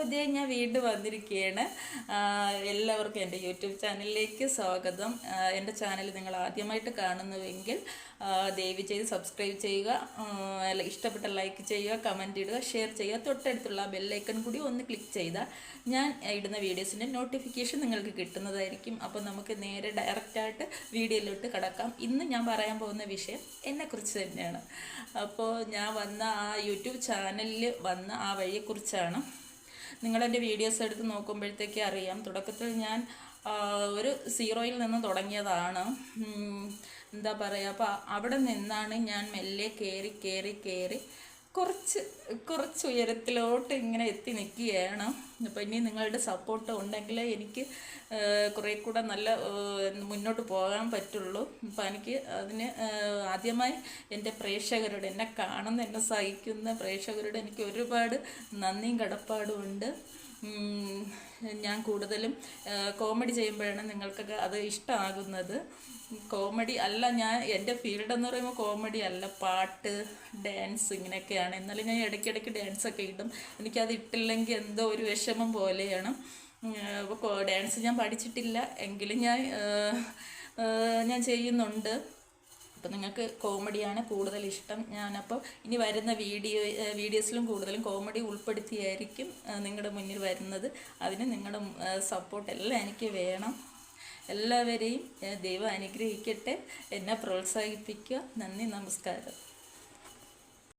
അപ്പോൾ ഇതേ ഞാൻ വീണ്ടും വന്നിരിക്കുകയാണ്. എല്ലാവർക്കും എൻ്റെ യൂട്യൂബ് ചാനലിലേക്ക് സ്വാഗതം. എൻ്റെ ചാനൽ നിങ്ങൾ ആദ്യമായിട്ട് കാണുന്നുവെങ്കിൽ ദയവ് ചെയ്ത് സബ്സ്ക്രൈബ് ചെയ്യുക, ഇഷ്ടപ്പെട്ട ലൈക്ക് ചെയ്യുക, കമൻറ്റ് ഇടുക, ഷെയർ ചെയ്യുക. തൊട്ടടുത്തുള്ള ബെല്ലൈക്കൺ കൂടി ഒന്ന് ക്ലിക്ക് ചെയ്താൽ ഞാൻ ഇടുന്ന വീഡിയോസിൻ്റെ നോട്ടിഫിക്കേഷൻ നിങ്ങൾക്ക് കിട്ടുന്നതായിരിക്കും. അപ്പോൾ നമുക്ക് നേരെ ഡയറക്റ്റായിട്ട് വീഡിയോയിലോട്ട് കടക്കാം. ഇന്ന് ഞാൻ പറയാൻ പോകുന്ന വിഷയം എന്നെക്കുറിച്ച് തന്നെയാണ്. അപ്പോൾ ഞാൻ വന്ന ആ യൂട്യൂബ് ചാനലിൽ വന്ന ആ വഴിയെക്കുറിച്ചാണ്. നിങ്ങളെൻ്റെ വീഡിയോസ് എടുത്ത് നോക്കുമ്പോഴത്തേക്ക് അറിയാം, തുടക്കത്തിൽ ഞാൻ ഒരു സീറോയിൽ നിന്ന് തുടങ്ങിയതാണ്. എന്താ പറയുക, അപ്പോൾ അവിടെ നിന്നാണ് ഞാൻ മെല്ലെ കയറി കുറച്ച് ഉയരത്തിലോട്ട് ഇങ്ങനെ എത്തി നിൽക്കുകയാണ്. അപ്പോൾ ഇനി നിങ്ങളുടെ സപ്പോർട്ട് ഉണ്ടെങ്കിൽ എനിക്ക് കുറേ കൂടെ നല്ല മുന്നോട്ട് പോകാൻ പറ്റുള്ളൂ. അപ്പോൾ എനിക്ക് അതിന് ആദ്യമായി എൻ്റെ പ്രേക്ഷകരുടെ, എന്നെ കാണുന്ന, എന്നെ സഹിക്കുന്ന പ്രേക്ഷകരുടെ എനിക്ക് ഒരുപാട് നന്ദിയും കടപ്പാടും ഉണ്ട്. ഞാൻ കൂടുതലും കോമഡി ചെയ്യുമ്പോഴാണ് നിങ്ങൾക്കൊക്കെ അത് ഇഷ്ടമാകുന്നത്. കോമഡി അല്ല, എൻ്റെ ഫീൽഡ് എന്ന് പറയുമ്പോൾ കോമഡി അല്ല, പാട്ട്, ഡാൻസ് ഇങ്ങനെയൊക്കെയാണ്. എന്നാലും ഞാൻ ഇടയ്ക്കിടയ്ക്ക് ഡാൻസൊക്കെ ഇടും. എനിക്കത് ഇട്ടില്ലെങ്കിൽ എന്തോ ഒരു വിഷമം പോലെയാണ്. അപ്പോൾ ഡാൻസ് ഞാൻ പഠിച്ചിട്ടില്ല, എങ്കിലും ഞാൻ ചെയ്യുന്നുണ്ട്. അപ്പോൾ നിങ്ങൾക്ക് കോമഡിയാണ് കൂടുതൽ ഇഷ്ടം. ഞാനപ്പോൾ ഇനി വരുന്ന വീഡിയോസിലും കൂടുതലും കോമഡി ഉൾപ്പെടുത്തിയായിരിക്കും നിങ്ങളുടെ മുന്നിൽ വരുന്നത്. അതിന് നിങ്ങളുടെ സപ്പോർട്ടെല്ലാം എനിക്ക് വേണം. എല്ലാവരെയും ദൈവം അനുഗ്രഹിക്കട്ടെ, എന്നെ പ്രോത്സാഹിപ്പിക്കുക. നന്ദി, നമസ്കാരം.